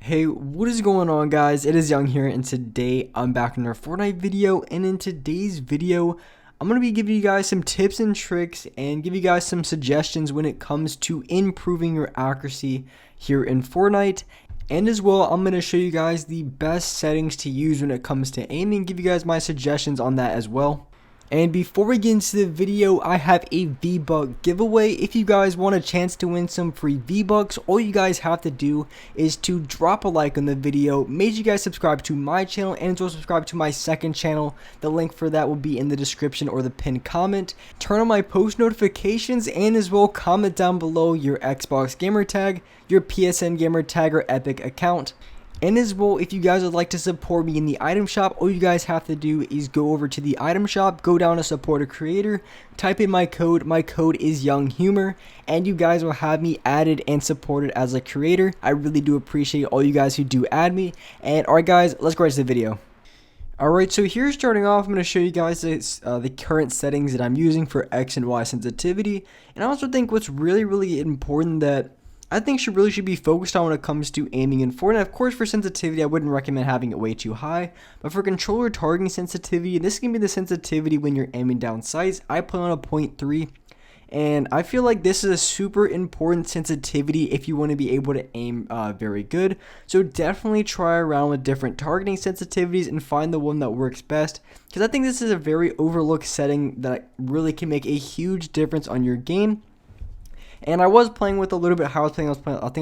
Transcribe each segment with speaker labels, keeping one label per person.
Speaker 1: Hey, what is going on, guys? It is Young here, and today I'm back in our Fortnite video. And in today's video, I'm going to be giving you guys some tips and tricks and give you guys some suggestions when it comes to improving your accuracy here in Fortnite. And as well, I'm going to show you guys the best settings to use when it comes to aiming, give you guys my suggestions on that as well. And before we get into the video, I have a V-Buck giveaway. If you guys want a chance to win some free V-Bucks, all you guys have to do is to drop a like on the video. Make sure you guys subscribe to my channel and as well subscribe to my second channel. The link for that will be in the description or the pinned comment. Turn on my post notifications and as well comment down below your Xbox gamer tag, your PSN gamer tag, or Epic account. And as well, if you guys would like to support me in the item shop, all you guys have to do is go over to the item shop, go down to support a creator, type in my code is YoungHumor, and you guys will have me added and supported as a creator. I really do appreciate all you guys who do add me. And alright guys, let's go right to the video. Alright, so here starting off, I'm going to show you guys the current settings that I'm using for X and Y sensitivity. And I also think what's really important that I think should be focused on when it comes to aiming in Fortnite. Of course, for sensitivity, I wouldn't recommend having it way too high. But for controller targeting sensitivity, this can be the sensitivity when you're aiming down sights. I put on a 0.3. And I feel like this is a super important sensitivity if you want to be able to aim very good. So definitely try around with different targeting sensitivities and find the one that works best. Because I think this is a very overlooked setting that really can make a huge difference on your game. And I was playing with a little bit how I think I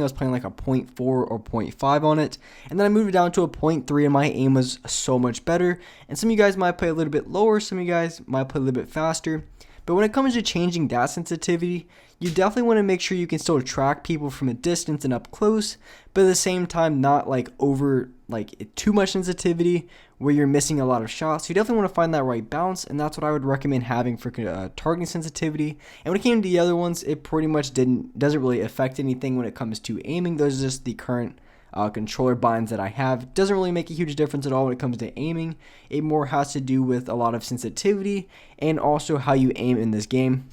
Speaker 1: was playing like a 0.4 or 0.5 on it. And then I moved it down to a 0.3 and my aim was so much better. And some of you guys might play a little bit lower, some of you guys might play a little bit faster. But when it comes to changing that sensitivity, you definitely want to make sure you can still track people from a distance and up close, but at the same time not like over like too much sensitivity where you're missing a lot of shots. You definitely want to find that right balance, and that's what I would recommend having for targeting sensitivity. And when it came to the other ones, it pretty much doesn't really affect anything when it comes to aiming. Those are just the current controller binds that I have. Doesn't really make a huge difference at all when it comes to aiming. It more has to do with a lot of sensitivity and also how you aim in this game.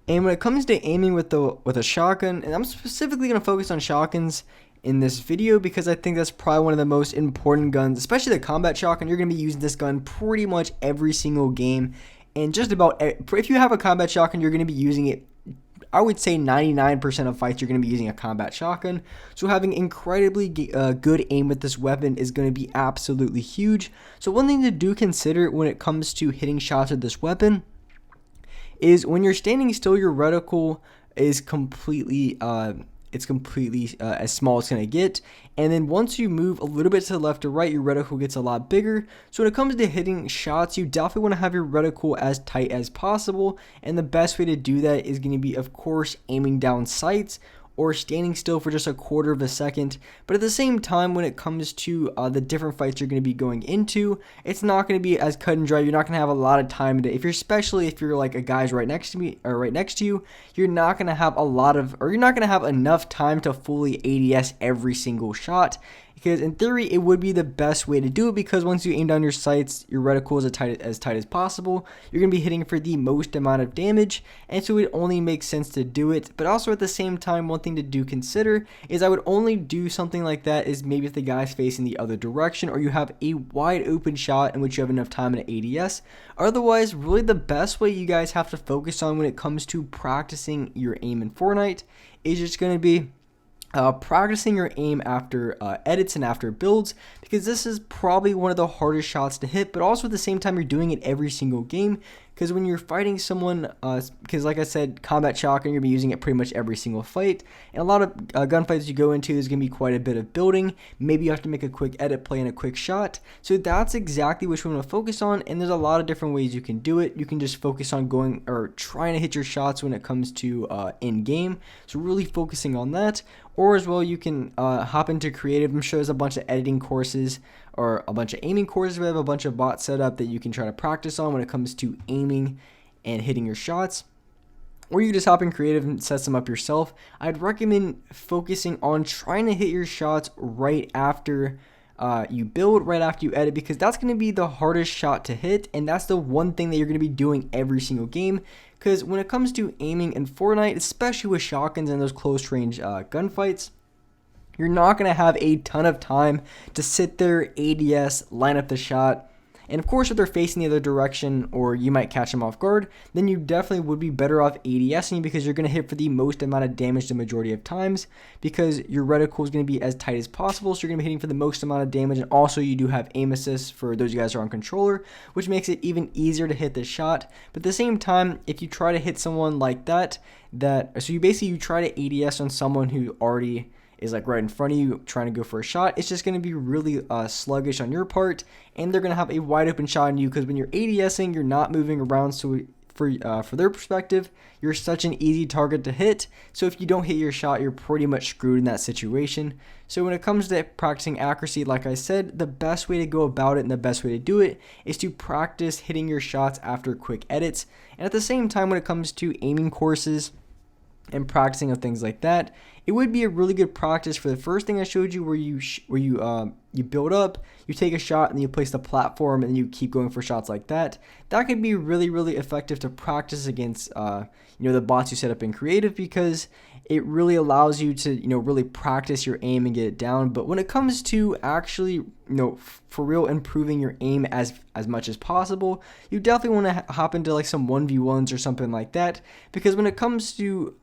Speaker 1: And when it comes to aiming with a shotgun, and I'm specifically going to focus on shotguns in this video because I think that's probably one of the most important guns, especially the combat shotgun. You're going to be using this gun pretty much every single game, and just about if you have a combat shotgun, you're going to be using it. I would say 99% of fights you're going to be using a combat shotgun. So having incredibly good aim with this weapon is going to be absolutely huge. So one thing to do consider when it comes to hitting shots with this weapon is when you're standing still, your reticle is completely as small as it's going to get. And then once you move a little bit to the left or right, your reticle gets a lot bigger. So when it comes to hitting shots, you definitely want to have your reticle as tight as possible. And the best way to do that is going to be, of course, aiming down sights or standing still for just a quarter of a second. But at the same time, when it comes to the different fights you're going to be going into, it's not going to be as cut and dry. You're not going to have a lot of time to, especially if you're like a guy's right next to me or right next to you, you're not going to have you're not going to have enough time to fully ADS every single shot. Because in theory, it would be the best way to do it, because once you aim down your sights, your reticle is as tight as possible. You're going to be hitting for the most amount of damage, and so it only makes sense to do it. But also at the same time, one thing to consider is I would only do something like that is maybe if the guy's facing the other direction or you have a wide open shot in which you have enough time in ADS. Otherwise, really the best way you guys have to focus on when it comes to practicing your aim in Fortnite is just going to be practicing your aim after edits and after builds, because this is probably one of the hardest shots to hit, but also at the same time you're doing it every single game. Because when you're fighting someone, because like I said, combat shotgun, you're going to be using it pretty much every single fight. And a lot of gunfights you go into, there's going to be quite a bit of building. Maybe you have to make a quick edit play and a quick shot. So that's exactly what you want to focus on. And there's a lot of different ways you can do it. You can just focus on going or trying to hit your shots when it comes to in-game. So really focusing on that. Or as well, you can hop into creative. I'm sure there's a bunch of editing courses or a bunch of aiming courses. We have a bunch of bots set up that you can try to practice on when it comes to aiming and hitting your shots. Or you just hop in creative and set them up yourself. I'd recommend focusing on trying to hit your shots right after you build, right after you edit, because that's going to be the hardest shot to hit, and that's the one thing that you're going to be doing every single game. Because when it comes to aiming in Fortnite, especially with shotguns and those close range gunfights, you're not going to have a ton of time to sit there, ADS, line up the shot. And of course, if they're facing the other direction or you might catch them off guard, then you definitely would be better off ADSing because you're going to hit for the most amount of damage the majority of times because your reticle is going to be as tight as possible. So you're going to be hitting for the most amount of damage. And also you do have aim assist for those of you guys who are on controller, which makes it even easier to hit the shot. But at the same time, if you try to hit someone like that, so you try to ADS on someone who already is like right in front of you trying to go for a shot, it's just going to be really sluggish on your part, and they're going to have a wide open shot on you because when you're ADSing, you're not moving around. So for their perspective, you're such an easy target to hit. So if you don't hit your shot, you're pretty much screwed in that situation. So when it comes to practicing accuracy, like I said, the best way to go about it and the best way to do it is to practice hitting your shots after quick edits. And at the same time, when it comes to aiming courses and practicing of things like that, it would be a really good practice for the first thing I showed you, where you build up, you take a shot, and then you place the platform, and you keep going for shots like that. That could be really, really effective to practice against the bots you set up in creative, because it really allows you to really practice your aim and get it down. But when it comes to actually for real improving your aim as much as possible, you definitely want to hop into like some 1v1s or something like that, because when it comes to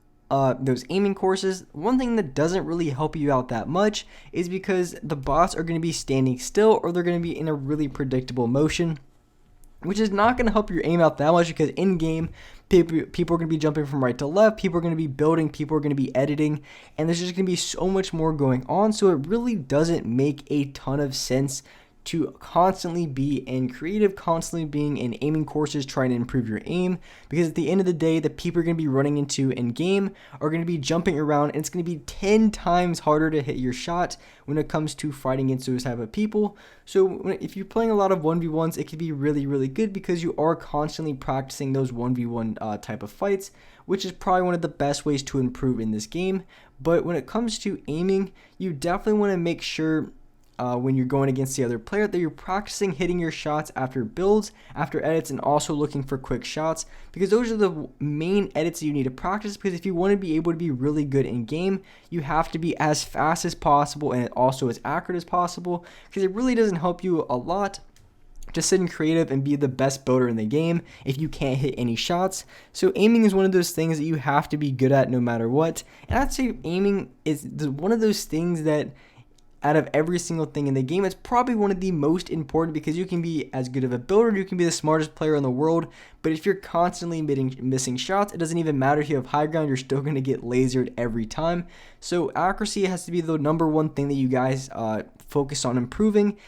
Speaker 1: those aiming courses, one thing that doesn't really help you out that much is because the bots are going to be standing still, or they're going to be in a really predictable motion, which is not going to help your aim out that much, because in game people are going to be jumping from right to left, people are going to be building, people are going to be editing, and there's just going to be so much more going on. So it really doesn't make a ton of sense to constantly be in creative, constantly being in aiming courses, trying to improve your aim, because at the end of the day, the people you're going to be running into in game are going to be jumping around, and it's going to be 10 times harder to hit your shot when it comes to fighting against those type of people. So if you're playing a lot of 1v1s, it can be really, really good because you are constantly practicing those 1v1 type of fights, which is probably one of the best ways to improve in this game. But when it comes to aiming, you definitely want to make sure when you're going against the other player that you're practicing hitting your shots after builds, after edits, and also looking for quick shots, because those are the main edits that you need to practice. Because if you want to be able to be really good in game, you have to be as fast as possible and also as accurate as possible, because it really doesn't help you a lot to sit in creative and be the best builder in the game if you can't hit any shots. So aiming is one of those things that you have to be good at no matter what. And I'd say aiming is one of those things that out of every single thing in the game, it's probably one of the most important, because you can be as good of a builder, you can be the smartest player in the world, but if you're constantly missing shots, it doesn't even matter if you have high ground, you're still going to get lasered every time. So accuracy has to be the number one thing that you guys focus on improving.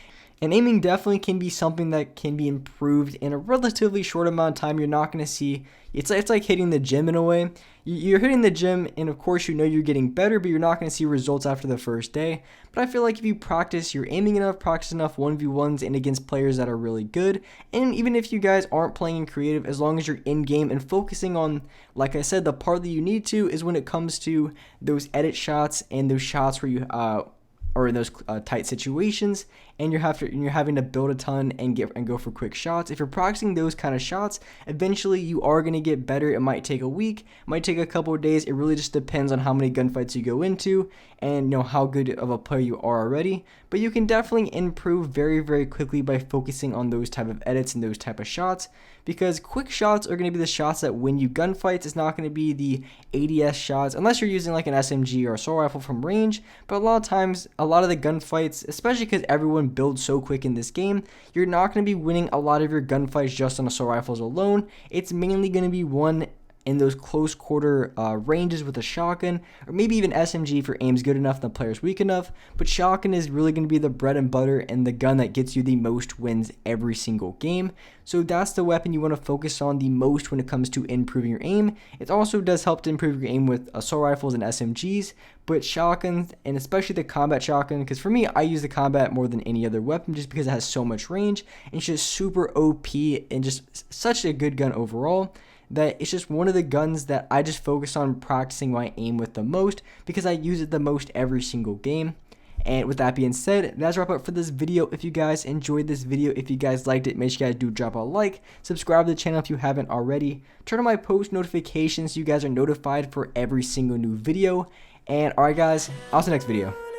Speaker 1: And aiming definitely can be something that can be improved in a relatively short amount of time. You're not going to see, it's like hitting the gym in a way. You're hitting the gym, and of course you're getting better, but you're not going to see results after the first day. But I feel like if you practice, you're aiming enough, practice enough 1v1s and against players that are really good, and even if you guys aren't playing in creative, as long as you're in game and focusing on, like I said, the part that you need to is when it comes to those edit shots and those shots where you or in those tight situations, and you're having to build a ton and go for quick shots. If you're practicing those kind of shots, eventually you are going to get better. It might take a week, it might take a couple of days. It really just depends on how many gunfights you go into and how good of a player you are already. But you can definitely improve very, very quickly by focusing on those type of edits and those type of shots, because quick shots are going to be the shots that win you gunfights. It's not going to be the ADS shots unless you're using like an SMG or a assault rifle from range. But a lot of times, a lot of the gunfights, especially because everyone builds so quick in this game, you're not going to be winning a lot of your gunfights just on assault rifles alone. It's mainly going to be won in those close quarter ranges with a shotgun, or maybe even SMG if your aim's good enough and the player's weak enough. But shotgun is really going to be the bread and butter and the gun that gets you the most wins every single game. So that's the weapon you want to focus on the most when it comes to improving your aim. It also does help to improve your aim with assault rifles and SMGs, but shotguns, and especially the combat shotgun, because for me, I use the combat more than any other weapon just because it has so much range and it's just super OP and just such a good gun overall, that it's just one of the guns that I just focus on practicing my aim with the most, because I use it the most every single game. And with that being said, that's a wrap up for this video. If you guys enjoyed this video, if you guys liked it, make sure you guys do drop a like, subscribe to the channel if you haven't already, turn on my post notifications so you guys are notified for every single new video. And alright guys, I'll see you next video.